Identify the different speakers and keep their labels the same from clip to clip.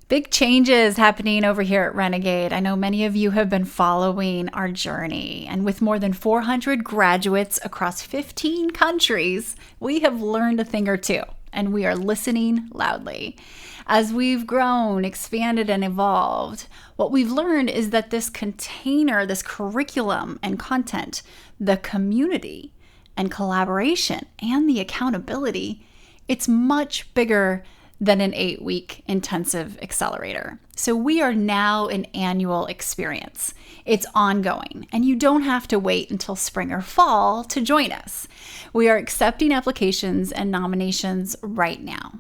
Speaker 1: Big changes happening over here at Renegade. I know many of you have been following our journey, and with more than 400 graduates across 15 countries, we have learned a thing or two, and we are listening loudly. As we've grown, expanded, and evolved, what we've learned is that this container, this curriculum and content, the community and collaboration and the accountability, it's much bigger than an 8-week intensive accelerator. So we are now an annual experience. It's ongoing, and you don't have to wait until spring or fall to join us. We are accepting applications and nominations right now.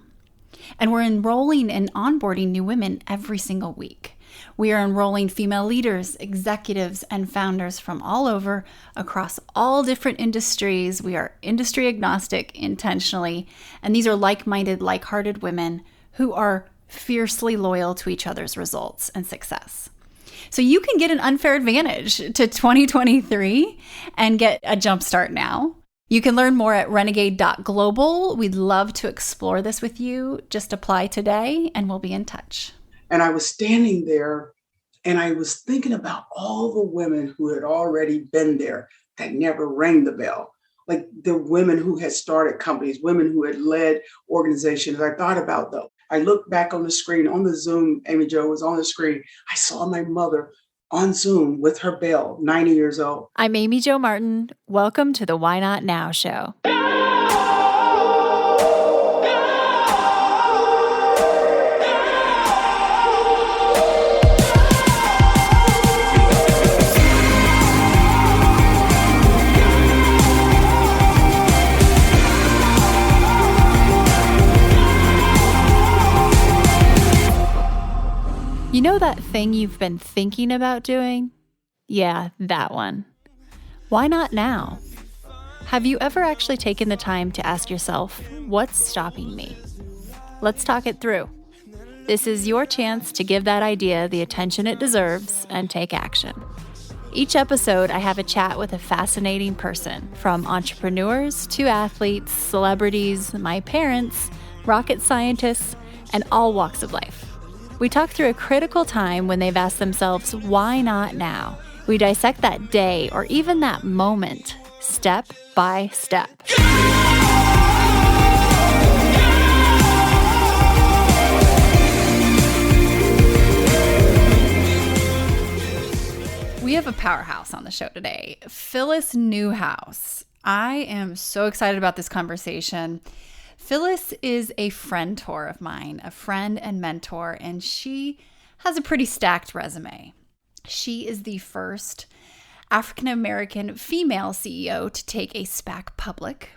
Speaker 1: And we're enrolling and onboarding new women every single week. We are enrolling female leaders, executives, and founders from all over, across all different industries. We are industry agnostic intentionally, and these are like-minded, like-hearted women who are fiercely loyal to each other's results and success. So you can get an unfair advantage to 2023 and get a jump start now. You can learn more at renegade.global. We'd love to explore this with you. Just apply today and we'll be in touch.
Speaker 2: And I was standing there and I was thinking about all the women who had already been there that never rang the bell. Like the women who had started companies, women who had led organizations. I thought about them. I looked back on the screen, on the Zoom, Amy Jo was on the screen. I saw my mother on Zoom with her bell, 90 years old.
Speaker 1: I'm Amy Jo Martin. Welcome to the Why Not Now show. You know that thing you've been thinking about doing? Yeah, that one. Why not now? Have you ever actually taken the time to ask yourself, what's stopping me? Let's talk it through. This is your chance to give that idea the attention it deserves and take action. Each episode, I have a chat with a fascinating person, from entrepreneurs to athletes, celebrities, my parents, rocket scientists, and all walks of life. We talk through a critical time when they've asked themselves, why not now? We dissect that day or even that moment, step by step. We have a powerhouse on the show today, Phyllis Newhouse. I am so excited about this conversation. Phyllis is a frientor of mine, a friend and mentor, and she has a pretty stacked resume. She is the first African-American female CEO to take a SPAC public.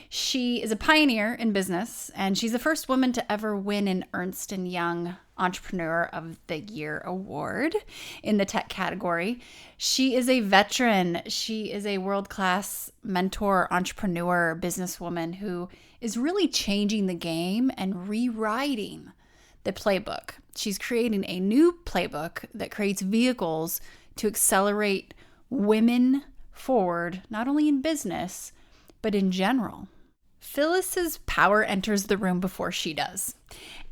Speaker 1: She is a pioneer in business, and she's the first woman to ever win an Ernst & Young Entrepreneur of the Year award in the tech category. She is a veteran. She is a world-class mentor, entrepreneur, businesswoman who is really changing the game and rewriting the playbook. She's creating a new playbook that creates vehicles to accelerate women forward, not only in business, but in general. Phyllis's power enters the room before she does.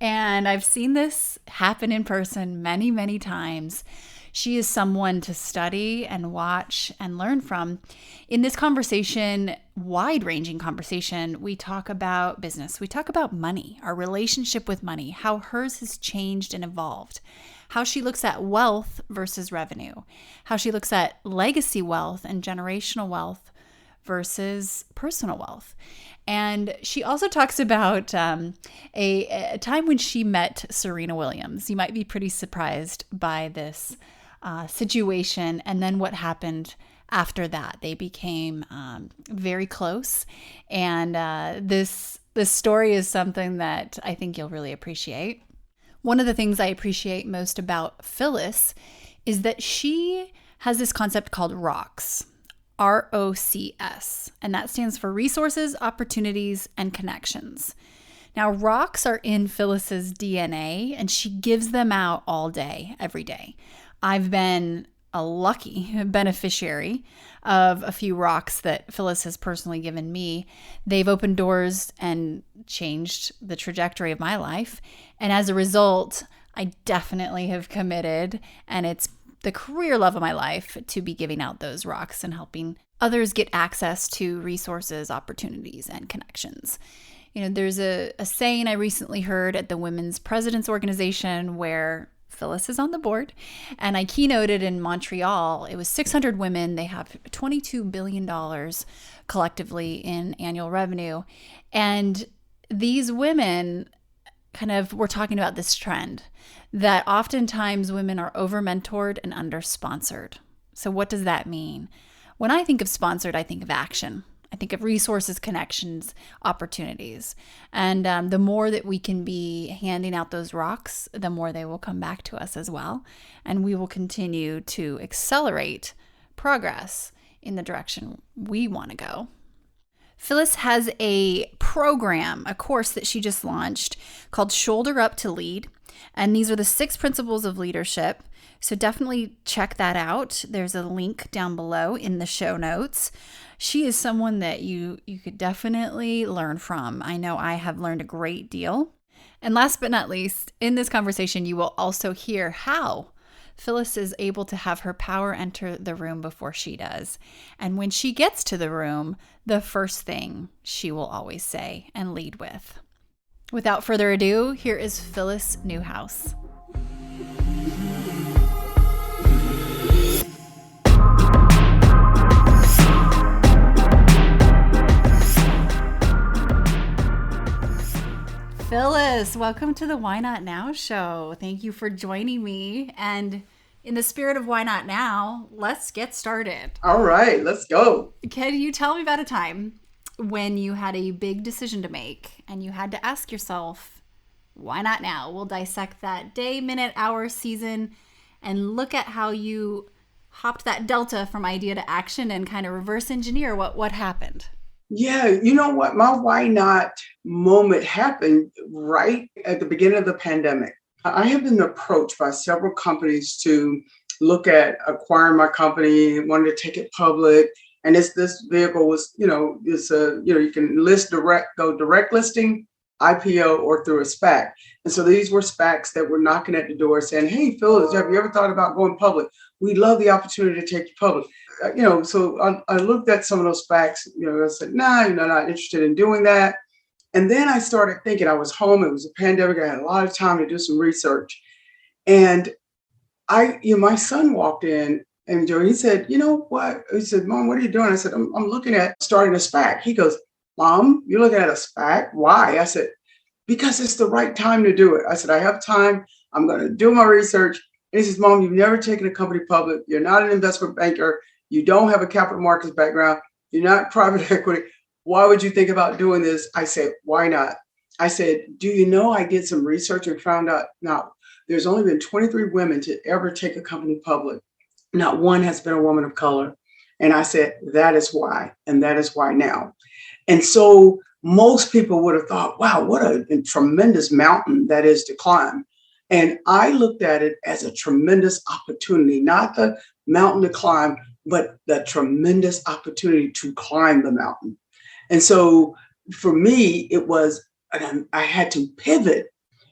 Speaker 1: And I've seen this happen in person many, many times. She is someone to study and watch and learn from. In this conversation, wide-ranging conversation, we talk about business. We talk about money, our relationship with money, how hers has changed and evolved, how she looks at wealth versus revenue, how she looks at legacy wealth and generational wealth versus personal wealth. And she also talks about a time when she met Serena Williams. You might be pretty surprised by this situation, and then what happened after that. They became very close, and this story is something that I think you'll really appreciate. One of the things I appreciate most about Phyllis is that she has this concept called ROCs. ROCs, and that stands for resources, opportunities, and connections. Now, ROCs are in Phyllis's DNA, and she gives them out all day, every day. I've been a lucky beneficiary of a few ROCs that Phyllis has personally given me. They've opened doors and changed the trajectory of my life. And as a result, I definitely have committed, and it's the career love of my life, to be giving out those rocks and helping others get access to resources, opportunities, and connections. There's a saying I recently heard at the Women's Presidents Organization where Phyllis is on the board, and I keynoted in Montreal. It was 600 women. They have $22 billion collectively in annual revenue. And these women we're talking about this trend that oftentimes women are over-mentored and under-sponsored. So what does that mean? When I think of sponsored, I think of action. I think of resources, connections, opportunities. And the more that we can be handing out those rocks, the more they will come back to us as well. And we will continue to accelerate progress in the direction we want to go. Phyllis has a program, a course that she just launched called Shoulder Up to Lead. And these are the 6 principles of leadership. So definitely check that out. There's a link down below in the show notes. She is someone that you could definitely learn from. I know I have learned a great deal. And last but not least, in this conversation, you will also hear how Phyllis is able to have her power enter the room before she does. And when she gets to the room, the first thing she will always say and lead with. Without further ado, here is Phyllis Newhouse. Phyllis, welcome to the Why Not Now show. Thank you for joining me. And in the spirit of Why Not Now, let's get started.
Speaker 2: All right, let's go.
Speaker 1: Can you tell me about a time when you had a big decision to make and you had to ask yourself, why not now? We'll dissect that day, minute, hour, season, and look at how you hopped that delta from idea to action and kind of reverse engineer what happened.
Speaker 2: Yeah, you know what? My why not moment happened right at the beginning of the pandemic. I have been approached by several companies to look at acquiring my company, wanted to take it public. And this vehicle was, you can go direct listing, IPO, or through a SPAC. And so these were SPACs that were knocking at the door saying, hey, Phyllis, have you ever thought about going public? We'd love the opportunity to take you public. So I looked at some of those SPACs, I said, nah, not interested in doing that. And then I started thinking, I was home, it was a pandemic, I had a lot of time to do some research. And my son walked in and he said, you know what? He said, Mom, what are you doing? I said, I'm looking at starting a SPAC. He goes, Mom, you're looking at a SPAC? Why? I said, because it's the right time to do it. I said, I have time. I'm going to do my research. And he says, Mom, you've never taken a company public. You're not an investment banker. You don't have a capital markets background. You're not private equity. Why would you think about doing this? I said, why not? I said, do you know I did some research and found out now there's only been 23 women to ever take a company public. Not one has been a woman of color. And I said, that is why. And that is why now. And so most people would have thought, wow, what a tremendous mountain that is to climb. And I looked at it as a tremendous opportunity, not the mountain to climb, but the tremendous opportunity to climb the mountain. And so for me, it was, I had to pivot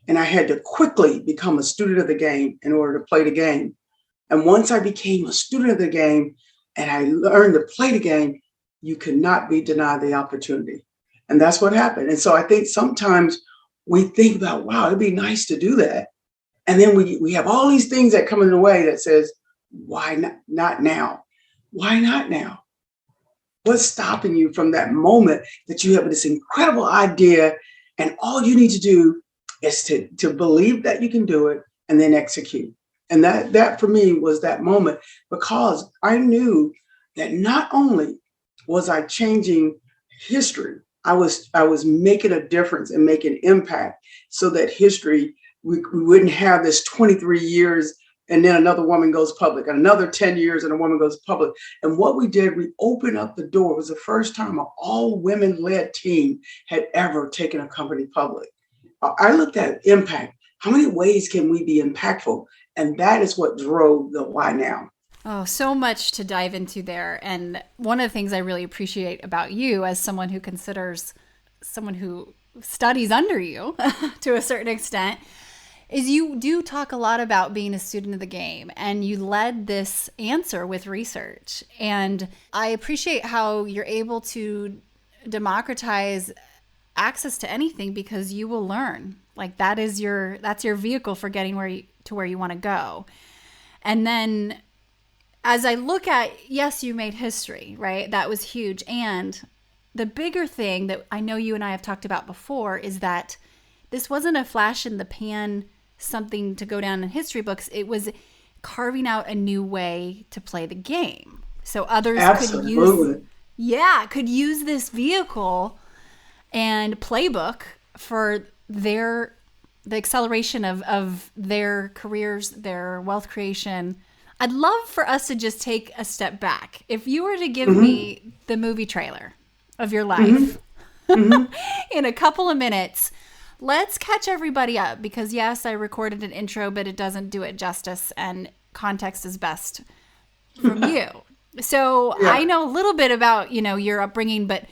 Speaker 2: and I had to quickly become a student of the game in order to play the game. And once I became a student of the game and I learned to play the game, you could not be denied the opportunity. And that's what happened. And so I think sometimes we think about, wow, it'd be nice to do that. And then we have all these things that come in the way that says, why not now? Why not now? What's stopping you from that moment that you have this incredible idea and all you need to do is to believe that you can do it and then execute? And that for me was that moment, because I knew that not only was I changing history, I was making a difference and making impact so that history, we wouldn't have this 23 years and then another woman goes public, and another 10 years and a woman goes public. And what we did, we opened up the door. It was the first time an all women-led team had ever taken a company public. I looked at impact. How many ways can we be impactful? And that is what drove the why now.
Speaker 1: Oh, so much to dive into there. And one of the things I really appreciate about you as someone who considers someone who studies under you to a certain extent is you do talk a lot about being a student of the game, and you led this answer with research. And I appreciate how you're able to democratize access to anything because you will learn. Like that's your vehicle for getting where you want to go. And then as I look at, yes, you made history, right? That was huge. And the bigger thing that I know you and I have talked about before is that this wasn't a flash in the pan, something to go down in history books. It was carving out a new way to play the game. So others
Speaker 2: Absolutely.
Speaker 1: could use this vehicle and playbook for the acceleration of their careers, their wealth creation. I'd love for us to just take a step back. If you were to give me the movie trailer of your life in a couple of minutes, let's catch everybody up, because yes, I recorded an intro, but it doesn't do it justice, and context is best from you. So yeah. I know a little bit about, your upbringing, but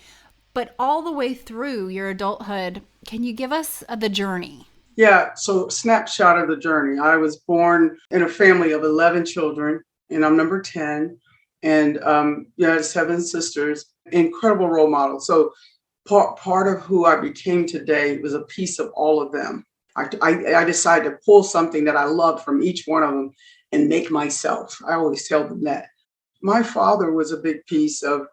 Speaker 1: all the way through your adulthood, can you give us the journey?
Speaker 2: Yeah, so snapshot of the journey. I was born in a family of 11 children, and I'm number 10. And I had 7 sisters, incredible role models. So part of who I became today was a piece of all of them. I decided to pull something that I loved from each one of them and make myself. I always tell them that. My father was a big piece of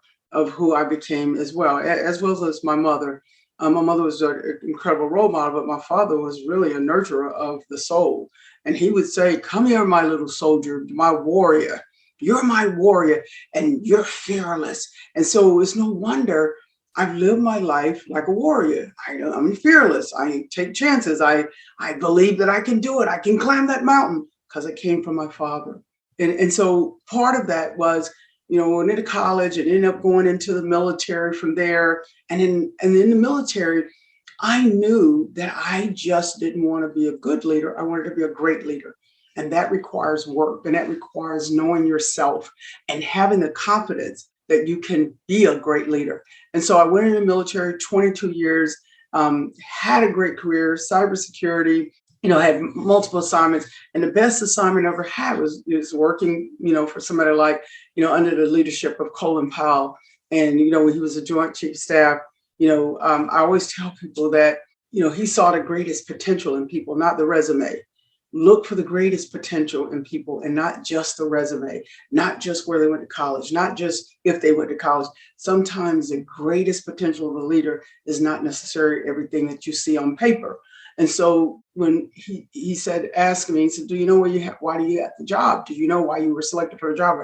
Speaker 2: who I became as well as my mother. My mother was an incredible role model, but my father was really a nurturer of the soul. And he would say, "Come here, my little soldier, my warrior. You're my warrior, and you're fearless." And so it's no wonder I've lived my life like a warrior. I'm fearless. I take chances. I believe that I can do it. I can climb that mountain because it came from my father. And so part of that was, went into college and ended up going into the military from there. And in the military, I knew that I just didn't want to be a good leader. I wanted to be a great leader. And that requires work, and that requires knowing yourself and having the confidence that you can be a great leader. And so I went in the military 22 years, had a great career, cybersecurity, had multiple assignments. And the best assignment I ever had was working, for somebody like, under the leadership of Colin Powell. And, when he was a Joint Chief of Staff, I always tell people that, he saw the greatest potential in people, not the resume. Look for the greatest potential in people, and not just the resume, not just where they went to college, not just if they went to college. Sometimes the greatest potential of a leader is not necessarily everything that you see on paper. And so when he said, ask me, he said, "Do you know why do you have the job? Do you know why you were selected for a job?"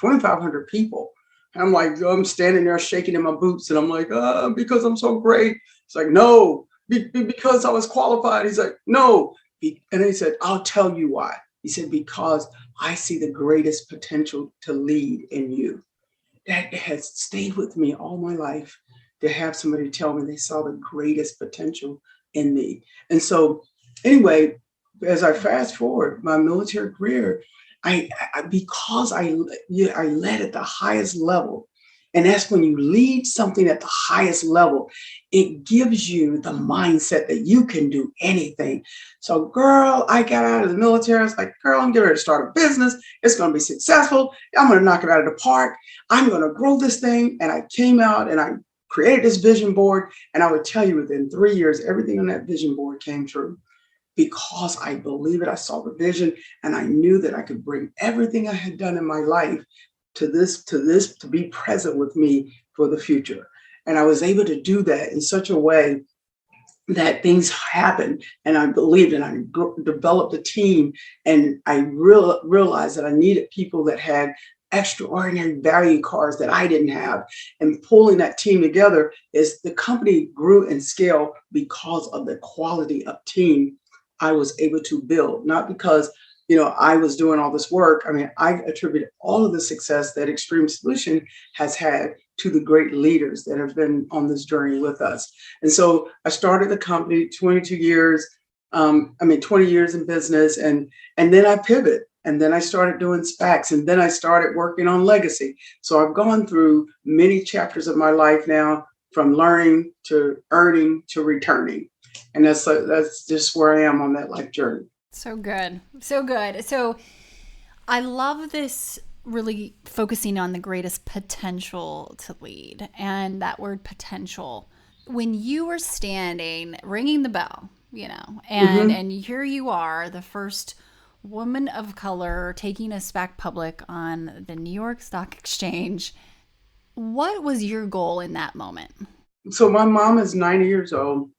Speaker 2: 2,500 people. And I'm like, I'm standing there shaking in my boots, and I'm like, because I'm so great. It's like, no, because I was qualified. He's like, no. And he said, "I'll tell you why." He said, "Because I see the greatest potential to lead in you." That has stayed with me all my life, to have somebody tell me they saw the greatest potential in me. And so anyway, as I fast forward my military career, because I led at the highest level. And that's when you lead something at the highest level, it gives you the mindset that you can do anything. So, girl, I got out of the military. I was like, girl, I'm getting ready to start a business. It's going to be successful. I'm going to knock it out of the park. I'm going to grow this thing. And I came out and I created this vision board. And I would tell you, within 3 years, everything on that vision board came true. Because I believe it, I saw the vision, and I knew that I could bring everything I had done in my life to be present with me for the future. And I was able to do that in such a way that things happened, and I believed, and I developed a team, and I realized that I needed people that had extraordinary value cards that I didn't have. And pulling that team together, is the company grew in scale because of the quality of team I was able to build, not because I was doing all this work. I mean, I attribute all of the success that Extreme Solution has had to the great leaders that have been on this journey with us. And so I started the company 22 years, 20 years in business, and then I pivot. And then I started doing SPACs, and then I started working on legacy. So I've gone through many chapters of my life now, from learning to earning to returning. And that's just where I am on that life journey.
Speaker 1: So good. So good. So I love this, really focusing on the greatest potential to lead, and that word potential. When you were standing ringing the bell,
Speaker 2: Hmm.
Speaker 1: and here you are, the first woman of color taking a SPAC public on the New York Stock Exchange, what was your goal in that moment?
Speaker 2: So my mom is 90 years old.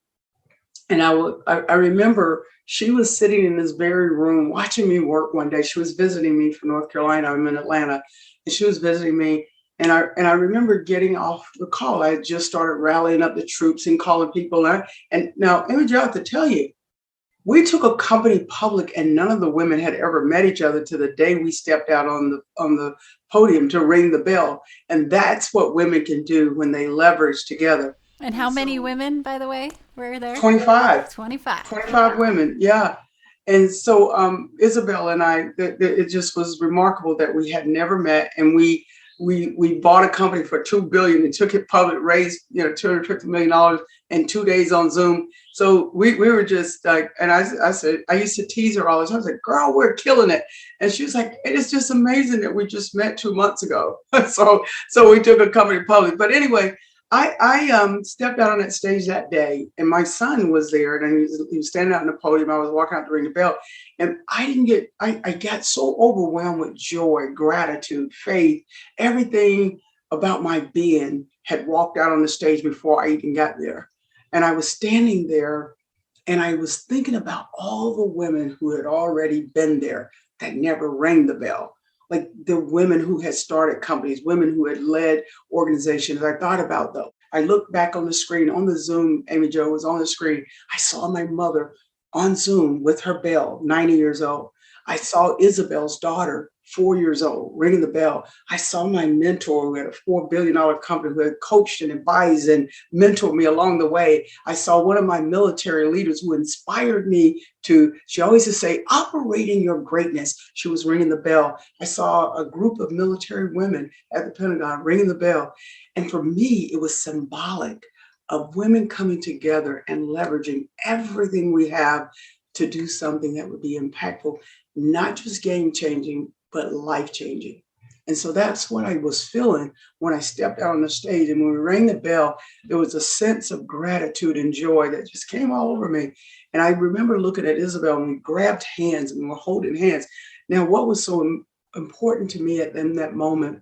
Speaker 2: And I remember she was sitting in this very room watching me work one day. She was visiting me from North Carolina. I'm in Atlanta, and she was visiting me. And I remember getting off the call. I had just started rallying up the troops and calling people. And now, Imogen, I have to tell you, we took a company public, and none of the women had ever met each other to the day we stepped out on the podium to ring the bell. And that's what women can do when they leverage together.
Speaker 1: And
Speaker 2: And
Speaker 1: how many
Speaker 2: so
Speaker 1: women, by the way, were there?
Speaker 2: 25.
Speaker 1: 25.
Speaker 2: 25 women, yeah. And so Isabel and I, it just was remarkable that we had never met, and we bought a company for $2 billion and took it public, raised $250 million in 2 days on Zoom. So we were just like, and I said, I used to tease her all the time. I was like, girl, we're killing it. And she was like, it is just amazing that we just met 2 months ago. So we took a company public. But anyway, I stepped out on that stage that day, and my son was there, and he was standing out on the podium. I was walking out to ring the bell, and I got so overwhelmed with joy, gratitude, faith, everything about my being had walked out on the stage before I even got there. And I was standing there, and I was thinking about all the women who had already been there that never rang the bell. Like the women who had started companies, women who had led organizations. I thought about those. I looked back on the screen, on the Zoom, Amy Jo was on the screen. I saw my mother on Zoom with her bell, 90 years old. I saw Isabel's daughter, 4 years old, ringing the bell. I saw my mentor who had a $4 billion company who had coached and advised and mentored me along the way. I saw one of my military leaders who inspired me she always would say, operating your greatness. She was ringing the bell. I saw a group of military women at the Pentagon ringing the bell. And for me, it was symbolic of women coming together and leveraging everything we have to do something that would be impactful, not just game changing, but life changing. And so that's what I was feeling when I stepped out on the stage. And when we rang the bell, there was a sense of gratitude and joy that just came all over me. And I remember looking at Isabel, and we grabbed hands and we were holding hands. Now, what was so important to me in that moment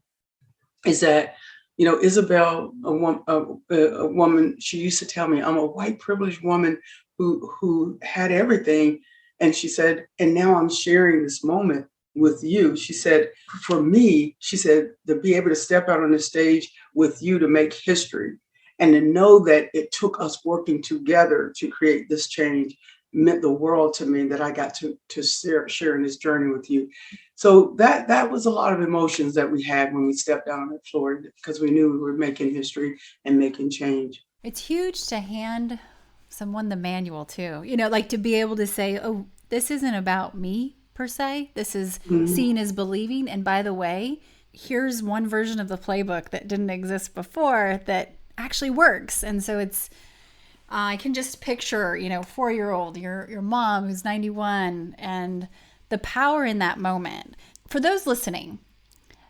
Speaker 2: is that, Isabel, a woman, she used to tell me, I'm a white privileged woman who had everything. And she said, and now I'm sharing this moment with you. She said, for me, she said, to be able to step out on the stage with you to make history and to know that it took us working together to create this change meant the world to me, that I got to share in this journey with you. So that was a lot of emotions that we had when we stepped down on that floor, because we knew we were making history and making change.
Speaker 1: It's huge to hand someone the manual too. Like to be able to say, "Oh, this isn't about me per se. This is
Speaker 2: Mhm.
Speaker 1: seeing as believing." And by the way, here's one version of the playbook that didn't exist before that actually works. And so it's I can just picture, 4-year-old, your mom who's 91, and the power in that moment. For those listening,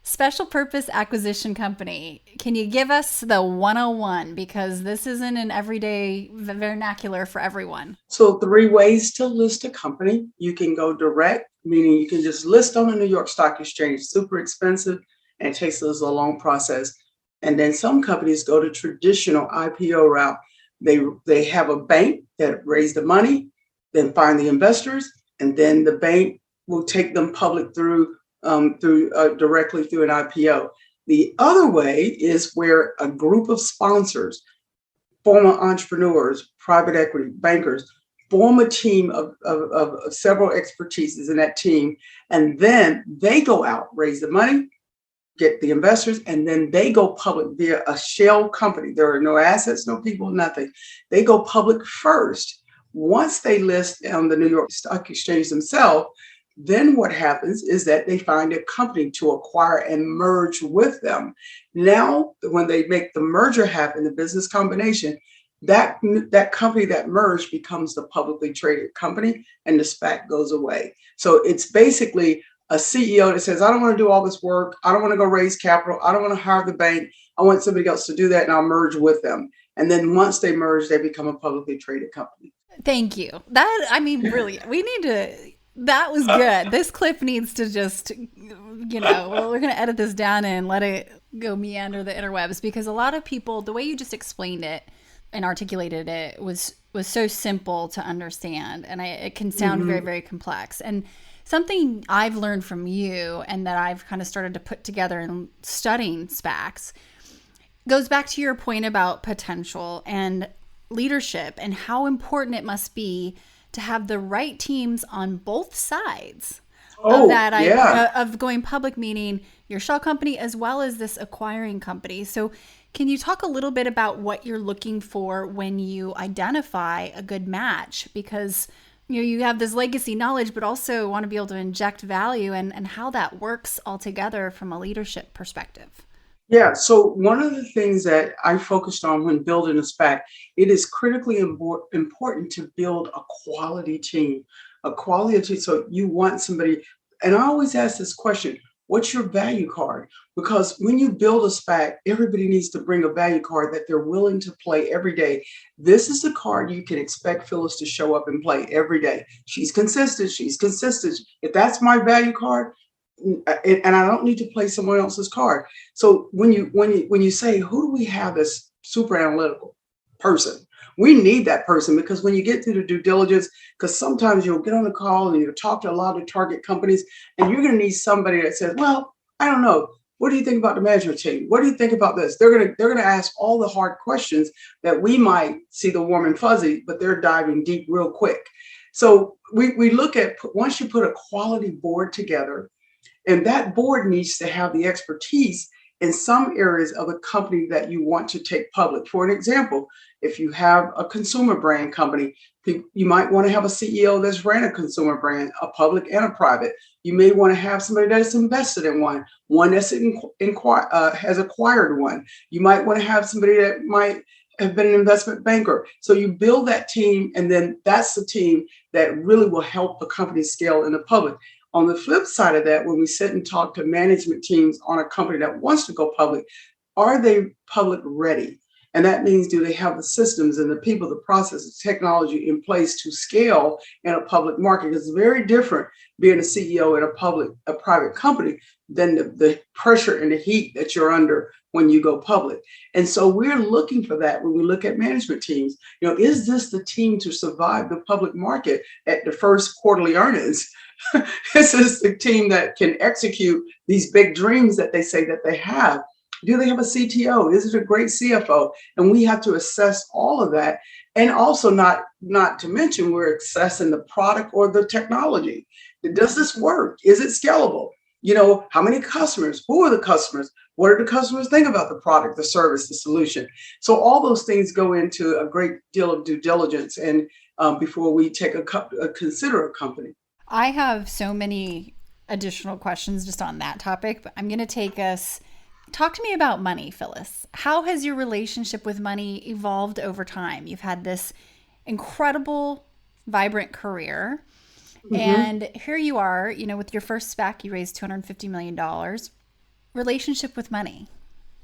Speaker 1: Special Purpose Acquisition Company, can you give us the 101? Because this isn't an everyday vernacular for everyone.
Speaker 2: So 3 ways to list a company. You can go direct, meaning you can just list on the New York Stock Exchange, super expensive, and it takes us a long process. And then some companies go to traditional IPO route. They have a bank that raised the money, then find the investors, and then the bank will take them public directly through an IPO. The other way is where a group of sponsors, former entrepreneurs, private equity, bankers, form a team of several expertises in that team, and then they go out, raise the money, get the investors, and then they go public via a shell company. There are no assets, no people, nothing. They go public first. Once they list on the New York Stock Exchange themselves, then what happens is that they find a company to acquire and merge with them. Now, when they make the merger happen, the business combination, that company that merged becomes the publicly traded company, and the SPAC goes away. So it's basically a CEO that says, I don't want to do all this work. I don't want to go raise capital. I don't want to hire the bank. I want somebody else to do that, and I'll merge with them. And then once they merge, they become a publicly traded company.
Speaker 1: Thank you. That, I mean, really, we need to, that was good. This clip needs to just, well, we're going to edit this down and let it go meander the interwebs, because a lot of people, the way you just explained it and articulated it was so simple to understand. And it can sound very, very complex. And something I've learned from you and that I've kind of started to put together in studying SPACs goes back to your point about potential and leadership and how important it must be to have the right teams on both sides of that idea of going public, meaning your shell company as well as this acquiring company. So can you talk a little bit about what you're looking for when you identify a good match? Because you have this legacy knowledge, but also want to be able to inject value, and how that works all together from a leadership perspective.
Speaker 2: Yeah, so one of the things that I focused on when building a SPAC, it is critically important to build a quality team, So you want somebody, and I always ask this question, what's your value card? Because when you build a SPAC, everybody needs to bring a value card that they're willing to play every day. This is the card you can expect Phyllis to show up and play every day. She's consistent. If that's my value card, and I don't need to play someone else's card. So when you say, who do we have as super analytical person? We need that person, because when you get through the due diligence, because sometimes you'll get on the call and you'll talk to a lot of target companies, and you're going to need somebody that says, well, I don't know. What do you think about the management team? What do you think about this? They're going to ask all the hard questions that we might see the warm and fuzzy, but they're diving deep real quick. So we look at, once you put a quality board together, and that board needs to have the expertise in some areas of a company that you want to take public. For an example, if you have a consumer brand company, you might want to have a CEO that's ran a consumer brand, a public and a private. You may want to have somebody that's invested in one that's has acquired one. You might want to have somebody that might have been an investment banker. So you build that team, and then that's the team that really will help the company scale in the public. On the flip side of that, when we sit and talk to management teams on a company that wants to go public, are they public ready? And that means, do they have the systems and the people, the processes, technology in place to scale in a public market? It's very different being a CEO in a private company than the pressure and the heat that you're under when you go public. And so we're looking for that when we look at management teams. Is this the team to survive the public market at the first quarterly earnings? This is the team that can execute these big dreams that they say that they have. Do they have a CTO? Is it a great CFO? And we have to assess all of that. And also not to mention, we're assessing the product or the technology. Does this work? Is it scalable? How many customers? Who are the customers? What do the customers think about the product, the service, the solution? So all those things go into a great deal of due diligence, and before we take consider a company.
Speaker 1: I have so many additional questions just on that topic, but I'm going to talk to me about money, Phyllis. How has your relationship with money evolved over time? You've had this incredible, vibrant career. And here you are, with your first SPAC, you raised $250 million. Relationship with money.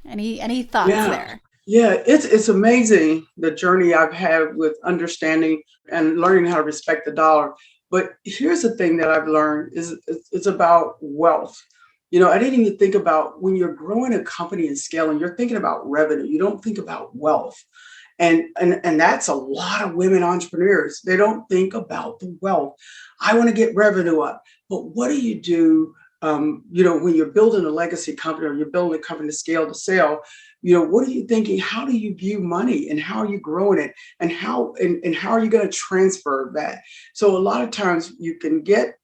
Speaker 1: Any thoughts there?
Speaker 2: Yeah, it's amazing the journey I've had with understanding and learning how to respect the dollar. But here's the thing that I've learned is it's about wealth. I didn't even think about, when you're growing a company and scaling, you're thinking about revenue. You don't think about wealth. And that's a lot of women entrepreneurs. They don't think about the wealth. I want to get revenue up. But what do you do, when you're building a legacy company or you're building a company to scale to sell? What are you thinking? How do you view money, and how are you growing it, and how are you going to transfer that? So a lot of times you can get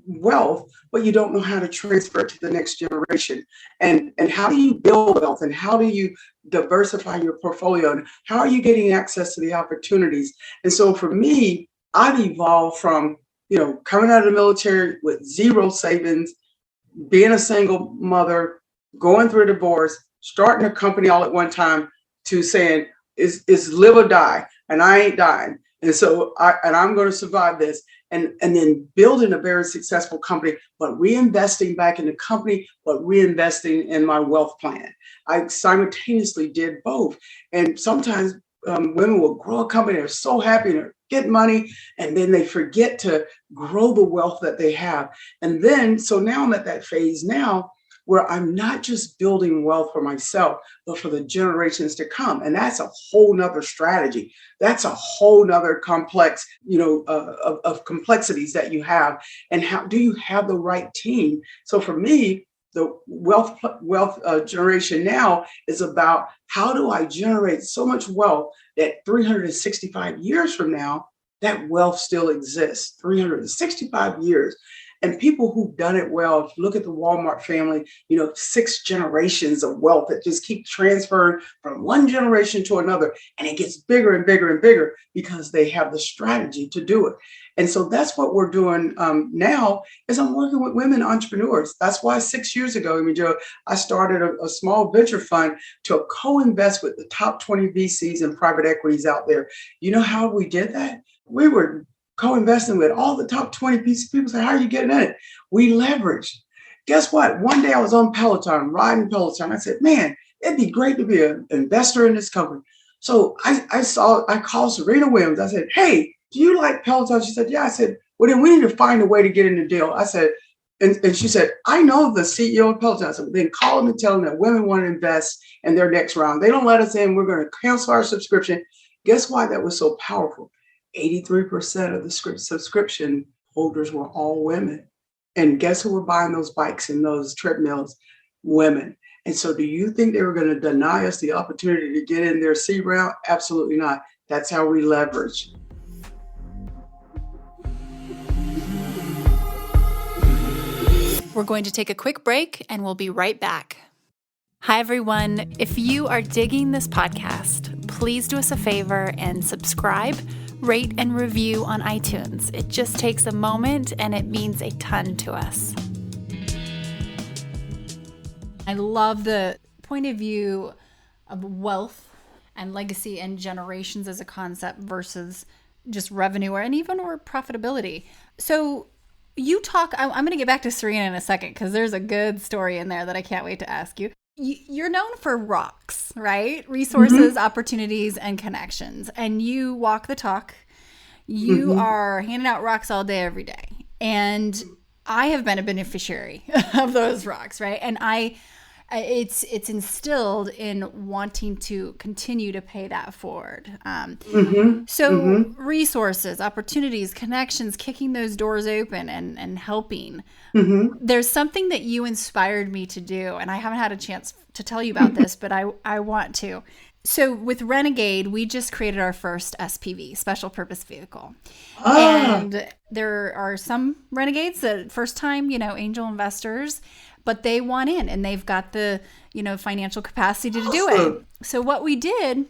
Speaker 2: wealth, but you don't know how to transfer it to the next generation. And how do you build wealth, and how do you diversify your portfolio, and how are you getting access to the opportunities? And so for me, I've evolved from, coming out of the military with zero savings, being a single mother, going through a divorce, starting a company all at one time, to saying, is live or die, and I ain't dying. And so I'm going to survive this. And then building a very successful company, but reinvesting back in the company, but reinvesting in my wealth plan. I simultaneously did both. And sometimes women will grow a company, they're so happy, they get money, and then they forget to grow the wealth that they have. And then, so now I'm at that phase now where I'm not just building wealth for myself, but for the generations to come. And that's a whole nother strategy. That's a whole nother complex, of complexities that you have. And how do you have the right team? So for me, the wealth generation now is about how do I generate so much wealth that 365 years from now, that wealth still exists, 365 years. And people who've done it well, if you look at the Walmart family, 6 generations of wealth that just keep transferring from one generation to another. And it gets bigger and bigger and bigger because they have the strategy to do it. And so that's what we're doing now is I'm working with women entrepreneurs. That's why 6 years ago, Joe, I started a small venture fund to co-invest with the top 20 VCs and private equities out there. You know how we did that? We were co-investing with all the top 20 people. Say, how are you getting in it? We leveraged. Guess what? One day I was on Peloton, riding Peloton. I said, man, it'd be great to be an investor in this company. So I called Serena Williams. I said, hey, do you like Peloton? She said, yeah. I said, well, then we need to find a way to get in the deal. I said, and she said, I know the CEO of Peloton. I said, then call them and tell them that women want to invest in their next round. They don't let us in. We're going to cancel our subscription. Guess why that was so powerful? 83% of the subscription holders were all women. And guess who were buying those bikes and those treadmills? Women. And so do you think they were going to deny us the opportunity to get in their seed round? Absolutely not. That's how we leverage.
Speaker 1: We're going to take a quick break and we'll be right back. Hi, everyone. If you are digging this podcast, please do us a favor and subscribe, rate, and review on iTunes. It just takes a moment and it means a ton to us. I love the point of view of wealth and legacy and generations as a concept versus just revenue and even profitability. So you talk, I'm going to get back to Serena in a second because there's a good story in there that I can't wait to ask you. You're known for ROCs, right? Resources, opportunities, and connections. And you walk the talk. You are handing out ROCs all day, every day. And I have been a beneficiary of those ROCs, right? And it's instilled in wanting to continue to pay that forward. Resources, opportunities, connections, kicking those doors open and helping. There's something that you inspired me to do, and I haven't had a chance to tell you about this, but I want to. So with Renegade, we just created our first SPV, special purpose vehicle. And there are some Renegades that first time, angel investors, but they want in and they've got the, financial capacity to do it. So what we did,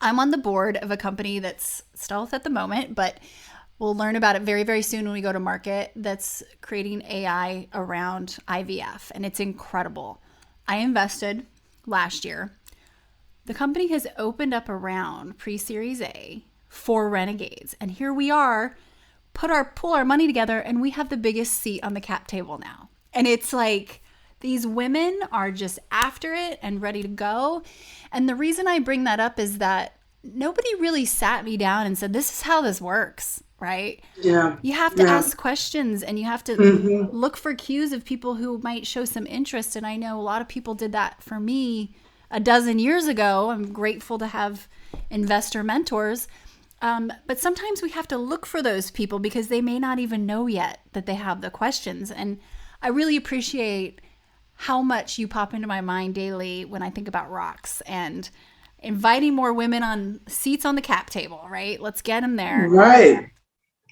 Speaker 1: I'm on the board of a company that's stealth at the moment, but we'll learn about it very, very soon when we go to market, that's creating AI around IVF. And it's incredible. I invested last year. The company has opened up a round pre-Series A for Renegades. And here we are, pull our money together, and we have the biggest seat on the cap table now. And it's like these women are just after it and ready to go. And the reason I bring that up is that nobody really sat me down and said, this is how this works, right?
Speaker 2: Yeah.
Speaker 1: You have to ask questions and you have to look for cues of people who might show some interest. And I know a lot of people did that for me a dozen years ago. I'm grateful to have investor mentors. But sometimes we have to look for those people because they may not even know yet that they have the questions. And I really appreciate how much you pop into my mind daily when I think about ROCs and inviting more women on seats on the cap table, right? Let's get them there.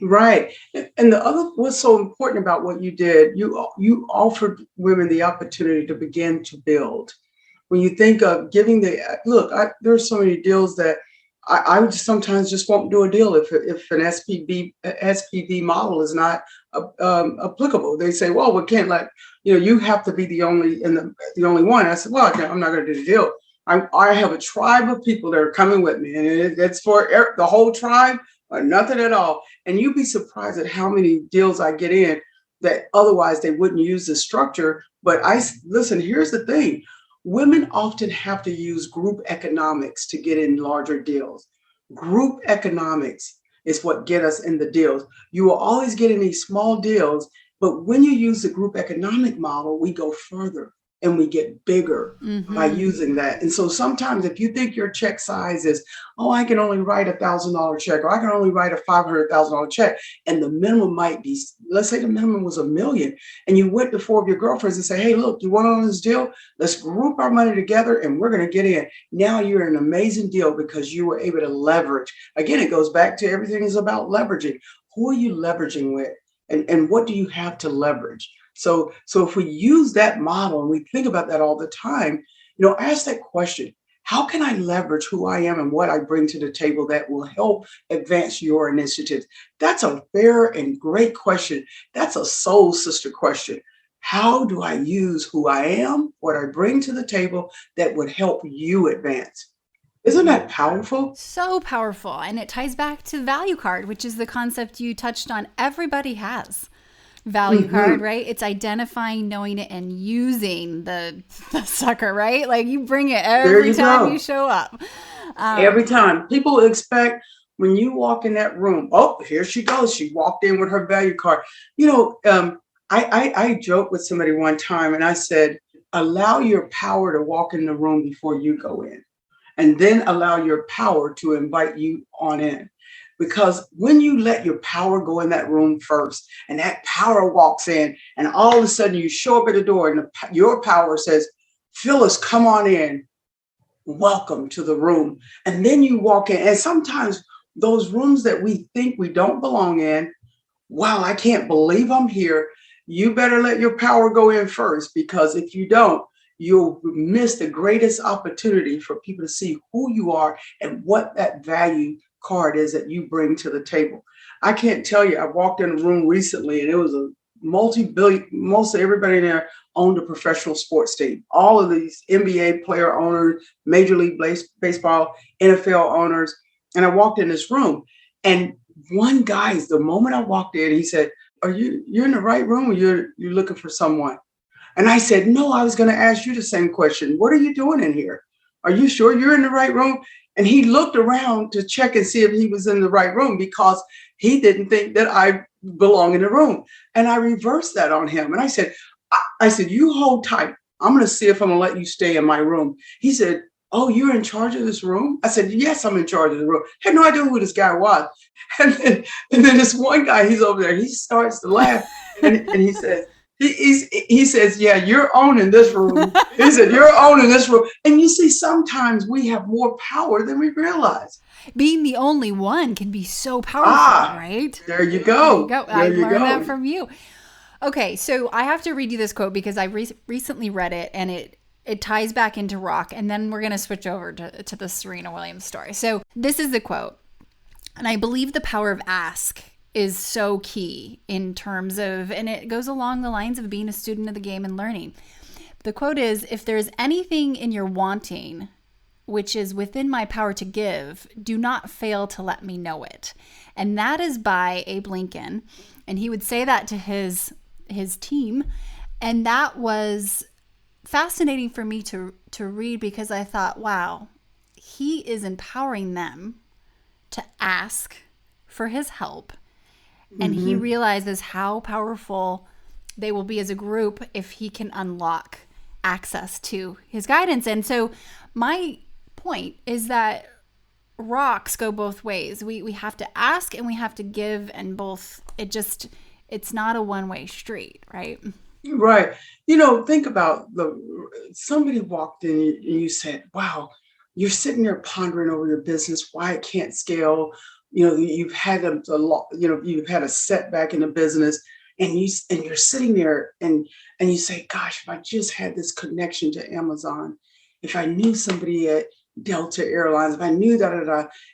Speaker 2: Right. And the other, what's so important about what you did, you offered women the opportunity to begin to build. When you think of giving there's so many deals that I would sometimes just won't do a deal if an SPV model is not applicable. They say, well, we can't you have to be the only one. I said, well, I'm not going to do the deal. I have a tribe of people that are coming with me, and it's for the whole tribe or nothing at all. And you'd be surprised at how many deals I get in that otherwise they wouldn't use the structure. But listen, here's the thing. Women often have to use group economics to get in larger deals. Group economics is what get us in the deals. You will always get in these small deals, but when you use the group economic model, we go further and we get bigger by using that. And so sometimes if you think your check size is, oh, I can only write $1,000 check, or I can only write a $500,000 check, and the minimum might be, let's say the minimum was $1 million, and you went to 4 of your girlfriends and say, hey, look, you want on this deal? Let's group our money together and we're going to get in. Now you're in an amazing deal because you were able to leverage. Again, it goes back to everything is about leveraging. Who are you leveraging with? And what do you have to leverage? So if we use that model and we think about that all the time, ask that question. How can I leverage who I am and what I bring to the table that will help advance your initiatives? That's a fair and great question. That's a soul sister question. How do I use who I am, what I bring to the table that would help you advance? Isn't that powerful?
Speaker 1: So powerful. And it ties back to value card, which is the concept you touched on. Everybody has value card, right? It's identifying, knowing it, and using the sucker, right? Like you bring it every time you show up.
Speaker 2: Every time. People expect when you walk in that room, oh, here she goes. She walked in with her value card. I joked with somebody one time and I said, allow your power to walk in the room before you go in. And then allow your power to invite you on in. Because when you let your power go in that room first, and that power walks in, and all of a sudden you show up at the door, and your power says, Phyllis, come on in. Welcome to the room. And then you walk in. And sometimes those rooms that we think we don't belong in, wow, I can't believe I'm here. You better let your power go in first, because if you don't, you'll miss the greatest opportunity for people to see who you are and what that value card is that you bring to the table. I can't tell you, I walked in a room recently and it was a multi-billion, most of everybody there owned a professional sports team. All of these NBA player owners, Major League Baseball, NFL owners. And I walked in this room and one guy, the moment I walked in, he said, you're in the right room or you're looking for someone? And I said, no, I was going to ask you the same question. What are you doing in here? Are you sure you're in the right room? And he looked around to check and see if he was in the right room because he didn't think that I belong in the room. And I reversed that on him. And I said, you hold tight. I'm going to see if I'm going to let you stay in my room. He said, oh, you're in charge of this room? I said, yes, I'm in charge of the room. I had no idea who this guy was. And then this one guy, he's over there. He starts to laugh and he says, he says, yeah, you're owning this room. He said, you're owning this room. And you see, sometimes we have more power than we realize.
Speaker 1: Being the only one can be so powerful, right?
Speaker 2: There you go.
Speaker 1: I learned that from you. Okay, so I have to read you this quote because I recently read it and it ties back into rock. And then we're going to switch over to the Serena Williams story. So this is the quote. And I believe the power of ask is so key in terms of, and it goes along the lines of being a student of the game and learning. The quote is, if there's anything in your wanting, which is within my power to give, do not fail to let me know it. And that is by Abe Lincoln. And he would say that to his team. And that was fascinating for me to read because I thought, wow, he is empowering them to ask for his help. And he realizes how powerful they will be as a group if he can unlock access to his guidance. And so my point is that rocks go both ways. We have to ask and we have to give, and both, it's not a one-way street, right?
Speaker 2: Right. Think about somebody walked in and you said, wow, you're sitting there pondering over your business, why it can't scale. You've had you've had a setback in the business, and you're sitting there and you say, gosh, if I just had this connection to Amazon, if I knew somebody at Delta Airlines, if I knew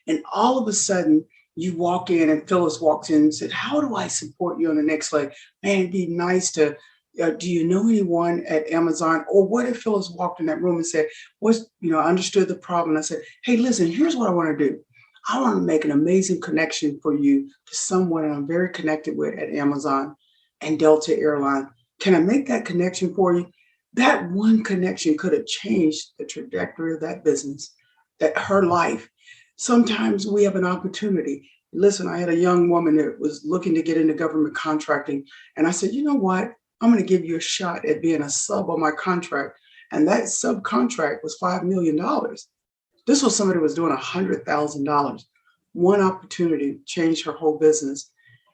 Speaker 2: and all of a sudden you walk in and Phyllis walks in and said, how do I support you on the next leg? Man, it'd be nice to Do you know anyone at Amazon? Or what if Phyllis walked in that room and said, I understood the problem. I said, hey, listen, here's what I want to do. I want to make an amazing connection for you to someone I'm very connected with at Amazon and Delta Airline. Can I make that connection for you? That one connection could have changed the trajectory of that business, that her life. Sometimes we have an opportunity. Listen, I had a young woman that was looking to get into government contracting. And I said, you know what? I'm going to give you a shot at being a sub on my contract. And that subcontract was $5 million. This was somebody who was doing $100,000. One opportunity changed her whole business.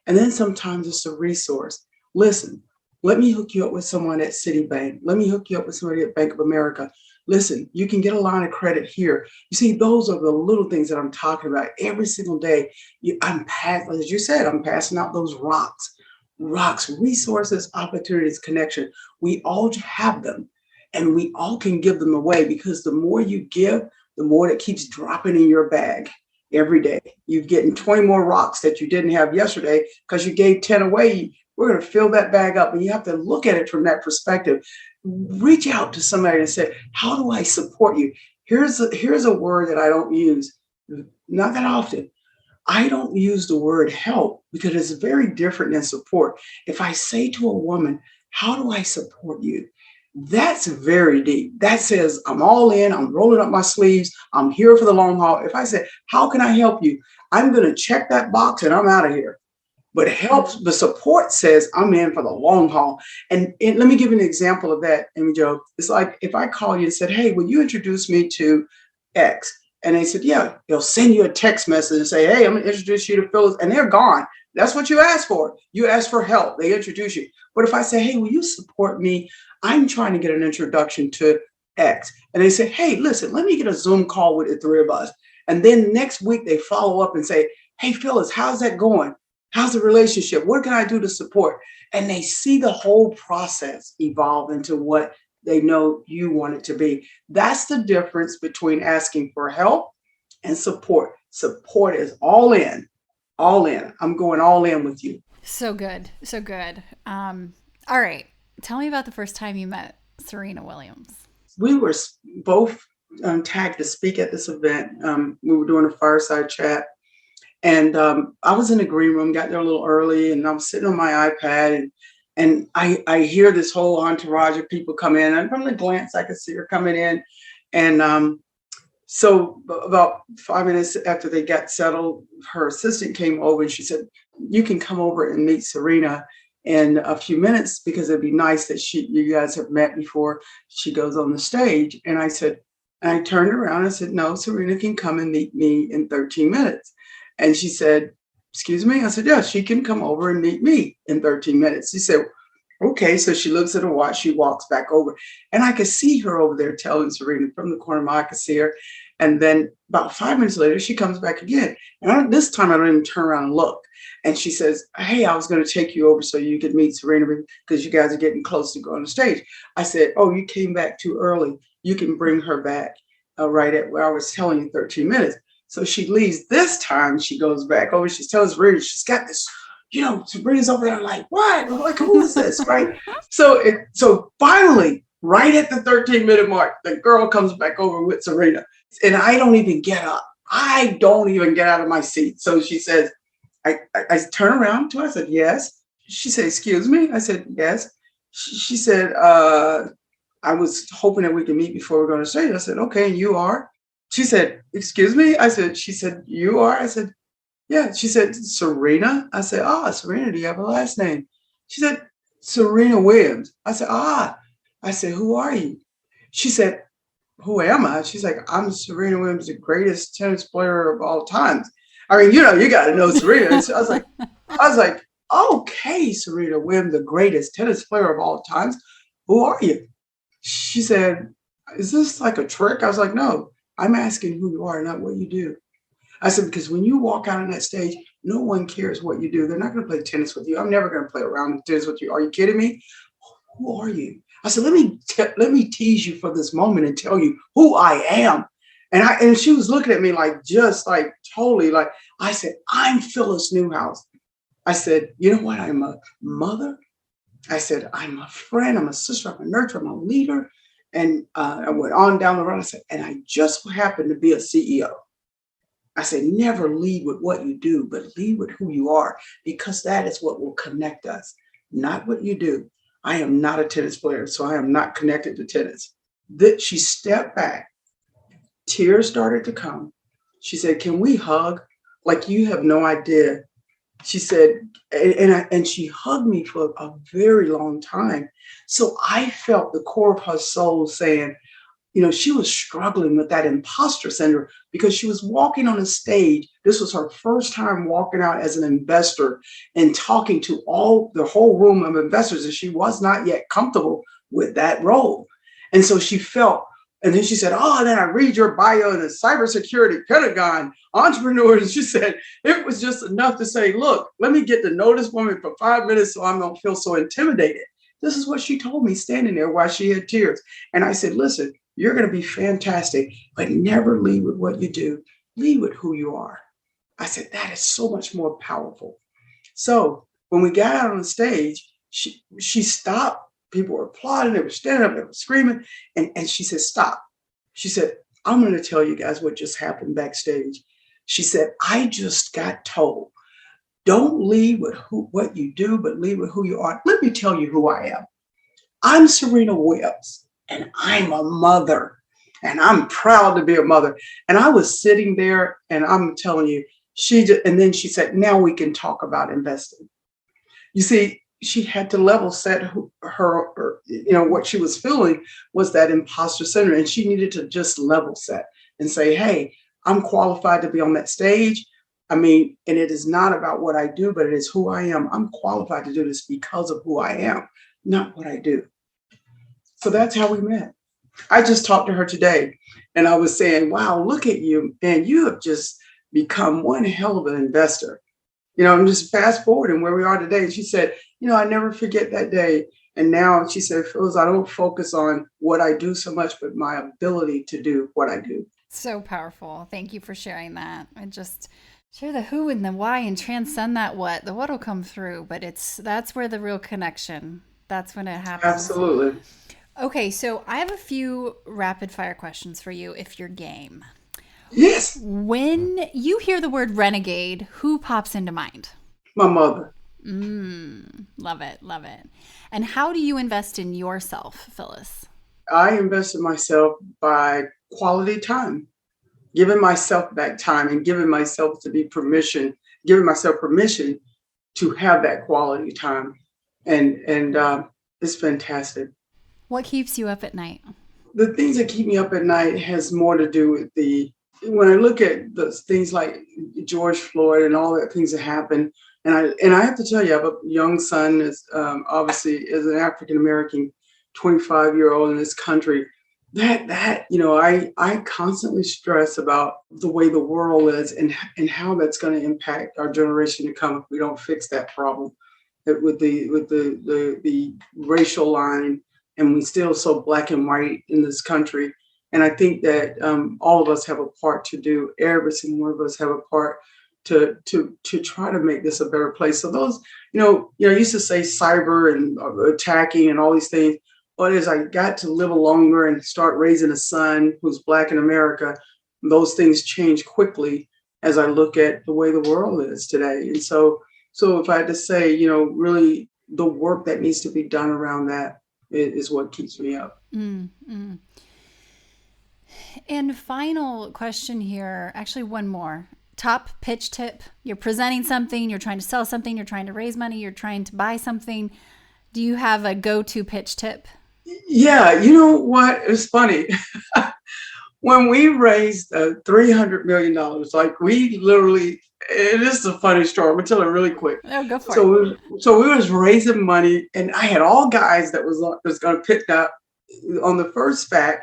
Speaker 2: And then sometimes it's a resource. Listen, let me hook you up with someone at Citibank. Let me hook you up with somebody at Bank of America. Listen, you can get a line of credit here. You see, those are the little things that I'm talking about every single day. As you said, I'm passing out those rocks, resources, opportunities, connection. We all have them and we all can give them away, because the more you give, the more it keeps dropping in your bag every day. You're getting 20 more rocks that you didn't have yesterday because you gave 10 away. We're going to fill that bag up, and you have to look at it from that perspective. Reach out to somebody and say, how do I support you? Here's a word that I don't use, not that often. I don't use the word help because it's very different than support. If I say to a woman, how do I support you? That's very deep. That says, I'm all in, I'm rolling up my sleeves, I'm here for the long haul. If I say, how can I help you? I'm going to check that box and I'm out of here. But helps, the support says, I'm in for the long haul. And let me give you an example of that, Amy Jo. It's like if I call you and said, hey, will you introduce me to X? And they said, yeah, they'll send you a text message and say, hey, I'm going to introduce you to Phyllis. And they're gone. That's what you asked for. You asked for help. They introduce you. But if I say, hey, will you support me? I'm trying to get an introduction to X. And they say, hey, listen, let me get a Zoom call with the three of us. And then next week they follow up and say, hey, Phyllis, how's that going? How's the relationship? What can I do to support? And they see the whole process evolve into what they know you want it to be. That's the difference between asking for help and support. Support is all in, all in. I'm going all in with you.
Speaker 1: So good. So good. All right. Tell me about the first time you met Serena Williams.
Speaker 2: We were both tagged to speak at this event. We were doing a fireside chat. And I was in the green room, got there a little early, and I was sitting on my iPad, and I hear this whole entourage of people come in. And from the glance, I could see her coming in. And so about 5 minutes after they got settled, her assistant came over and she said, you can come over and meet Serena in a few minutes, because it'd be nice that you guys have met before she goes on the stage. And I turned around and said, no, Serena can come and meet me in 13 minutes. And she said, excuse me? I said, yeah, she can come over and meet me in 13 minutes. She said, okay. So she looks at her watch, she walks back over. And I could see her over there telling Serena from the corner of my eye, I could see her. And then about 5 minutes later, she comes back again. And this time I don't even turn around and look. And she says, hey, I was going to take you over so you could meet Serena because you guys are getting close to going on stage. I said, oh, you came back too early. You can bring her back right at where I was telling you 13 minutes. So she leaves. This time she goes back over. She tells Serena, she's got this, Serena's over there. I'm like, what? I'm like, who is this? Right. So finally, right at the 13-minute mark, the girl comes back over with Serena. And I don't even get up. I don't even get out of my seat. So she says, I turn around to her. I said, yes. She said, excuse me. I said, yes. She said, I was hoping that we could meet before we're going to stage. I said, okay, and you are? She said, excuse me? She said, you are? I said, yeah. She said, Serena? I said, Serena, do you have a last name? She said, Serena Williams. I said, I said, who are you? She said, who am I? She's like, I'm Serena Williams, the greatest tennis player of all time. I mean, you got to know Serena. So I was like, okay, Serena Williams, the greatest tennis player of all times. Who are you? She said, is this like a trick? I was like, no, I'm asking who you are, not what you do. I said, because when you walk out on that stage, no one cares what you do. They're not going to play tennis with you. I'm never going to play around tennis with you. Are you kidding me? Who are you? I said, let me tease you for this moment and tell you who I am. And she was looking at me totally like, I said, I'm Phyllis Newhouse. I said, you know what? I'm a mother. I said, I'm a friend, I'm a sister, I'm a nurturer, I'm a leader. And I went on down the road. I said, and I just happened to be a CEO. I said, never lead with what you do, but lead with who you are, because that is what will connect us, not what you do. I am not a tennis player, so I am not connected to tennis. That she stepped back, tears started to come. She said, can we hug? Like, you have no idea. She said, and she hugged me for a very long time. So I felt the core of her soul saying, she was struggling with that imposter syndrome because she was walking on a stage. This was her first time walking out as an investor and talking to the whole room of investors, and she was not yet comfortable with that role. And so she felt, and then she said, oh, and then I read your bio in the cybersecurity, Pentagon, entrepreneur. And she said, it was just enough to say, look, let me get to know this woman for 5 minutes so I don't feel so intimidated. This is what she told me standing there while she had tears. And I said, listen, you're going to be fantastic, but never lead with what you do. Lead with who you are. I said, that is so much more powerful. So when we got out on the stage, she stopped. People were applauding. They were standing up. They were screaming. And she said, stop. She said, I'm going to tell you guys what just happened backstage. She said, I just got told, don't lead with what you do, but lead with who you are. Let me tell you who I am. I'm Serena Williams, and I'm a mother, and I'm proud to be a mother. And I was sitting there, and I'm telling you, and then she said, now we can talk about investing. You see, she had to level set her, what she was feeling was that imposter syndrome, and she needed to just level set and say, hey, I'm qualified to be on that stage. I mean, and it is not about what I do, but it is who I am. I'm qualified to do this because of who I am, not what I do. So that's how we met. I just talked to her today, and I was saying, wow, look at you. And you have just become one hell of an investor. I'm just fast forwarding where we are today. And she said, I never forget that day. And now she said, Phyllis, I don't focus on what I do so much, but my ability to do what I do.
Speaker 1: So powerful. Thank you for sharing that. I just share the who and the why and transcend that what. The what will come through, but that's where the real connection. That's when it happens.
Speaker 2: Absolutely.
Speaker 1: Okay, so I have a few rapid fire questions for you if you're game.
Speaker 2: Yes.
Speaker 1: When you hear the word renegade, who pops into mind?
Speaker 2: My mother.
Speaker 1: Love it. Love it. And how do you invest in yourself, Phyllis?
Speaker 2: I invest in myself by quality time, giving myself that time and giving myself permission to have that quality time. And it's fantastic.
Speaker 1: What keeps you up at night?
Speaker 2: The things that keep me up at night has more to do with when I look at the things like George Floyd and all the things that happen, and I have to tell you, I have a young son that's obviously is an African-American 25-year-old in this country. I constantly stress about the way the world is and how that's going to impact our generation to come if we don't fix that problem with the racial line. And we still so black and white in this country. And I think that all of us have a part to do. Every single one of us have a part to try to make this a better place. So those, I used to say cyber and attacking and all these things. But as I got to live longer and start raising a son who's black in America, those things change quickly as I look at the way the world is today. And so if I had to say, really the work that needs to be done around that is what keeps me up.
Speaker 1: Mm-hmm. And final question here, actually one more. Top pitch tip. You're presenting something, you're trying to sell something, you're trying to raise money, you're trying to buy something. Do you have a go-to pitch tip?
Speaker 2: Yeah, you know what? It's funny. When we raised $300 million, like we literally, it is a funny story. I'm gonna tell it really quick.
Speaker 1: Oh, go for it.
Speaker 2: So we was raising money, and I had all guys that was gonna pick up on the first SPAC.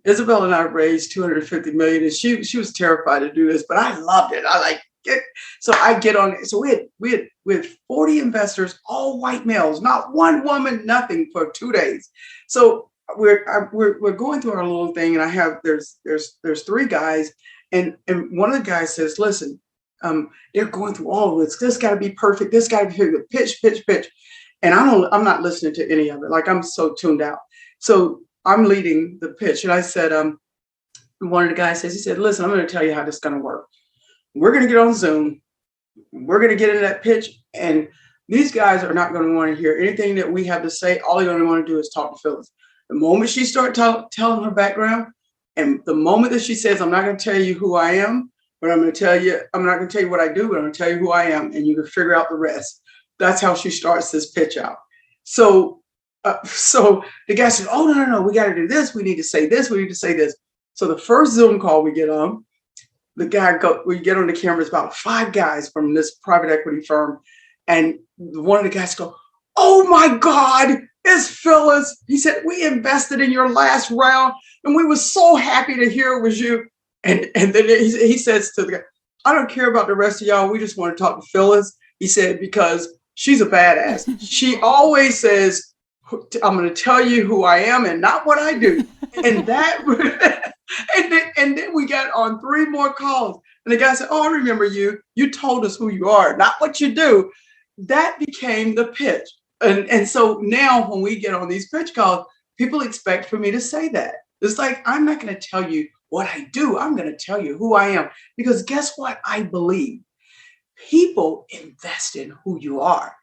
Speaker 2: Isabel and I raised $250 million, and she was terrified to do this, but I loved it. I like it. So I get on it. So we had 40 investors, all white males, not one woman, nothing, for 2 days. So we're going through our little thing, and there's 3 guys, and one of the guys says, listen, they're going through all of this. This got to be perfect. This got to be perfect. Pitch. And I'm not listening to any of it. Like, I'm so tuned out. So I'm leading the pitch. And I said, one of the guys says, he said, listen, I'm going to tell you how this is going to work. We're going to get on Zoom. We're going to get into that pitch. And these guys are not going to want to hear anything that we have to say. All they're going to want to do is talk to Phyllis. The moment she starts telling her background, and the moment that she says, I'm not going to tell you who I am, but I'm not going to tell you what I do, but I'm going to tell you who I am, and you can figure out the rest. That's how she starts this pitch out. So the guy said, oh, no, we got to do this. We need to say this. We need to say this. So the first Zoom call we get on, we get on the camera, it's about 5 guys from this private equity firm. And one of the guys go, oh my God, it's Phyllis. He said, we invested in your last round and we were so happy to hear it was you. And then he says to the guy, I don't care about the rest of y'all. We just want to talk to Phyllis. He said, because she's a badass. She always says, I'm going to tell you who I am and not what I do. And that, and then we got on 3 more calls. And the guy said, oh, I remember you. You told us who you are, not what you do. That became the pitch. And so now when we get on these pitch calls, people expect for me to say that. It's like, I'm not going to tell you what I do. I'm going to tell you who I am. Because guess what? I believe people invest in who you are,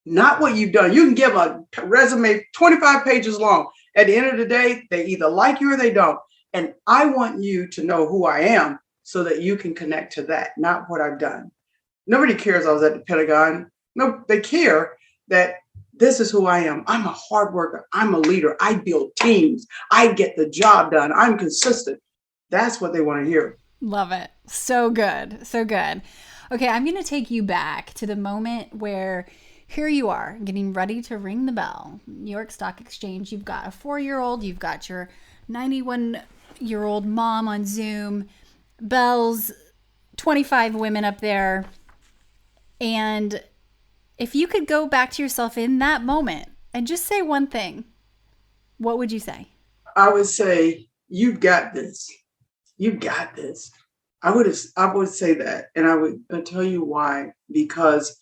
Speaker 2: not what you've done. You can give a resume 25 pages long. At the end of the day, they either like you or they don't. And I want you to know who I am so that you can connect to that, not what I've done. Nobody cares I was at the Pentagon. No, they care that this is who I am. I'm a hard worker. I'm a leader. I build teams. I get the job done. I'm consistent. That's what they want to hear.
Speaker 1: Love it. So good. So good. Okay, I'm going to take you back to the moment where here you are getting ready to ring the bell. New York Stock Exchange. You've got a 4-year-old. You've got your 91-year-old mom on Zoom. Bells, 25 women up there. And if you could go back to yourself in that moment and just say one thing, what would you say?
Speaker 2: I would say, you've got this. You've got this. I would say that. And I would tell you why. Because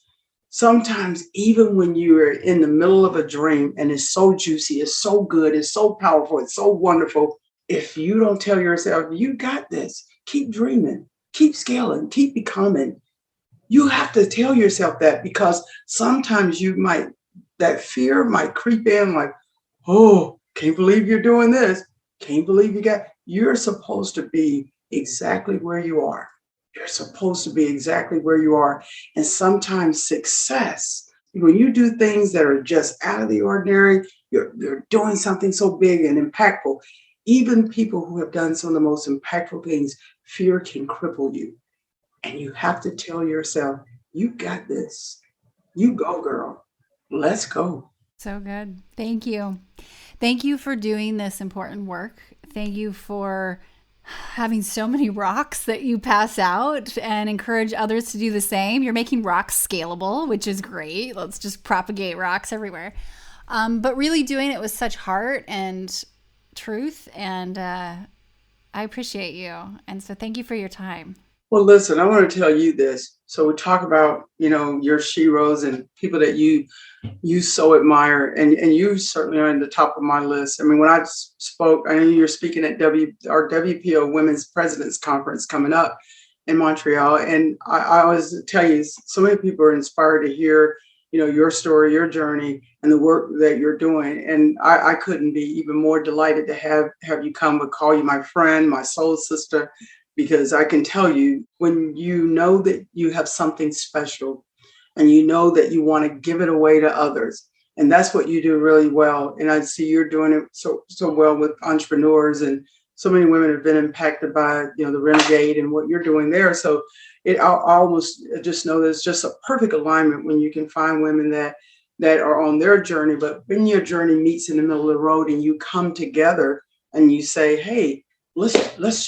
Speaker 2: sometimes even when you are in the middle of a dream and it's so juicy, it's so good, it's so powerful, it's so wonderful, if you don't tell yourself, you got this, keep dreaming, keep scaling, keep becoming. You have to tell yourself that, because sometimes that fear might creep in like, oh, can't believe you're doing this. Can't believe you're supposed to be exactly where you are. You're supposed to be exactly where you are. And sometimes success, when you do things that are just out of the ordinary, you're doing something so big and impactful. Even people who have done some of the most impactful things, fear can cripple you. And you have to tell yourself, you got this. You go, girl. Let's go.
Speaker 1: So good. Thank you. Thank you for doing this important work. Thank you for having so many rocks that you pass out and encourage others to do the same. You're making rocks scalable, which is great. Let's just propagate rocks everywhere. But really doing it with such heart and truth. And I appreciate you. And so thank you for your time.
Speaker 2: Well, listen, I want to tell you this. So we talk about, your sheroes and people that you so admire, and you certainly are in the top of my list. I mean, when I spoke, I know you're speaking at our WPO Women's Presidents Conference coming up in Montreal. And I always tell you, so many people are inspired to hear, your story, your journey, and the work that you're doing. And I couldn't be even more delighted to have you come, but call you my friend, my soul sister. Because I can tell you, when you know that you have something special and you know that you want to give it away to others, and that's what you do really well. And I see you're doing it so well with entrepreneurs, and so many women have been impacted by, the Renegade and what you're doing there. So I almost just know that it's just a perfect alignment when you can find women that are on their journey, but when your journey meets in the middle of the road and you come together and you say, hey, let's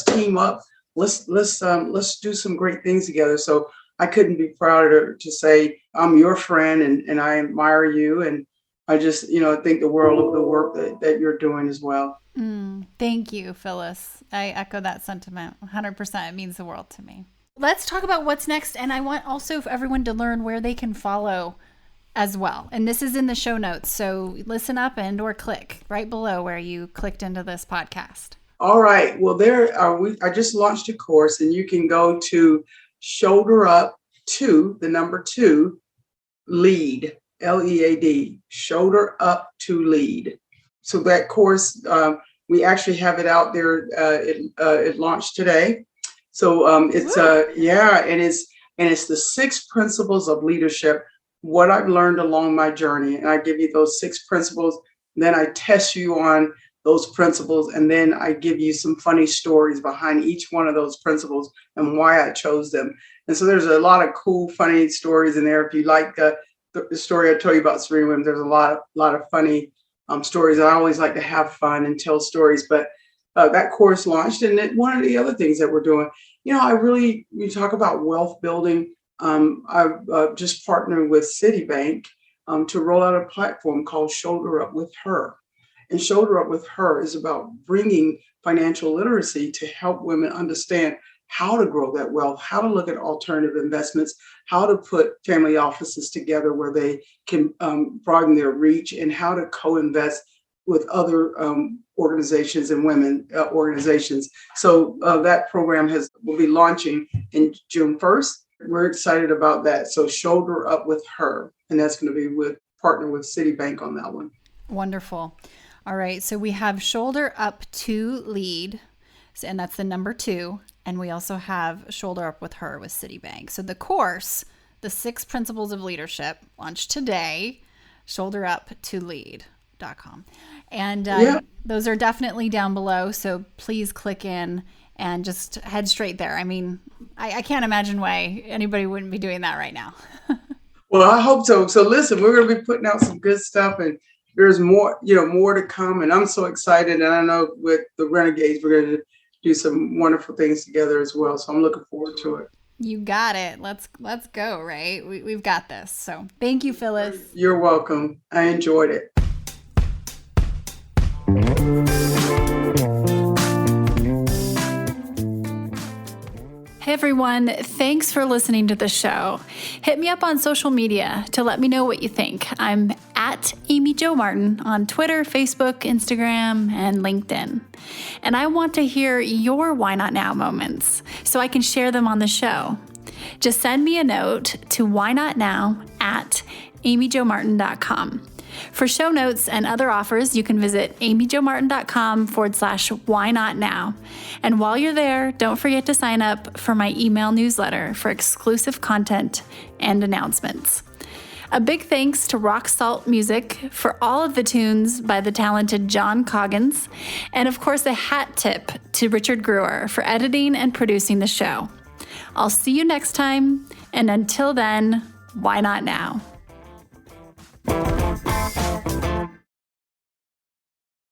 Speaker 2: team up. Let's do some great things together. So I couldn't be prouder to say I'm your friend and I admire you. And I just, think the world of the work that you're doing as well.
Speaker 1: Thank you, Phyllis. I echo that sentiment 100%. It means the world to me. Let's talk about what's next. And I want also for everyone to learn where they can follow as well. And this is in the show notes. So listen up or click right below where you clicked into this podcast.
Speaker 2: All right. Well, I just launched a course, and you can go to Shoulder Up to the number 2 Lead, LEAD, Shoulder Up to Lead. So that course, we actually have it out there. It launched today. So it's and it's the 6 principles of leadership, what I've learned along my journey. And I give you those 6 principles. Then I test you on those principles. And then I give you some funny stories behind each one of those principles and why I chose them. And so there's a lot of cool, funny stories in there. If you like the story I told you about Serena Williams, there's a lot of funny stories. I always like to have fun and tell stories. But that course launched. And one of the other things that we're doing, we talk about wealth building. I've just partnered with Citibank to roll out a platform called Shoulder Up with Her. And Shoulder Up with Her is about bringing financial literacy to help women understand how to grow that wealth, how to look at alternative investments, how to put family offices together where they can broaden their reach, and how to co-invest with other organizations and women organizations. So that program will be launching in June 1st. We're excited about that. So Shoulder Up with Her, and that's going to be partner with Citibank on that one.
Speaker 1: Wonderful. All right. So we have Shoulder Up to Lead, and that's the number 2. And we also have Shoulder Up with Her with Citibank. So the course, the 6 principles of leadership, launched today, shoulderuptolead.com. And those are definitely down below. So please click in and just head straight there. I mean, I can't imagine why anybody wouldn't be doing that right now.
Speaker 2: Well, I hope so. So listen, we're going to be putting out some good stuff, and there's more to come. And I'm so excited. And I know with the Renegades, we're going to do some wonderful things together as well. So I'm looking forward to it.
Speaker 1: You got it. Let's go, right? We've got this. So thank you, Phyllis.
Speaker 2: You're welcome. I enjoyed it.
Speaker 1: Hey everyone, thanks for listening to the show. Hit me up on social media to let me know what you think. I'm at Amy Jo Martin on Twitter, Facebook, Instagram, and LinkedIn. And I want to hear your Why Not Now moments so I can share them on the show. Just send me a note to whynotnow@amyjomartin.com. For show notes and other offers, you can visit amyjomartin.com/whynotnow. And while you're there, don't forget to sign up for my email newsletter for exclusive content and announcements. A big thanks to Rock Salt Music for all of the tunes by the talented John Coggins. And of course, a hat tip to Richard Brewer for editing and producing the show. I'll see you next time. And until then, why not now?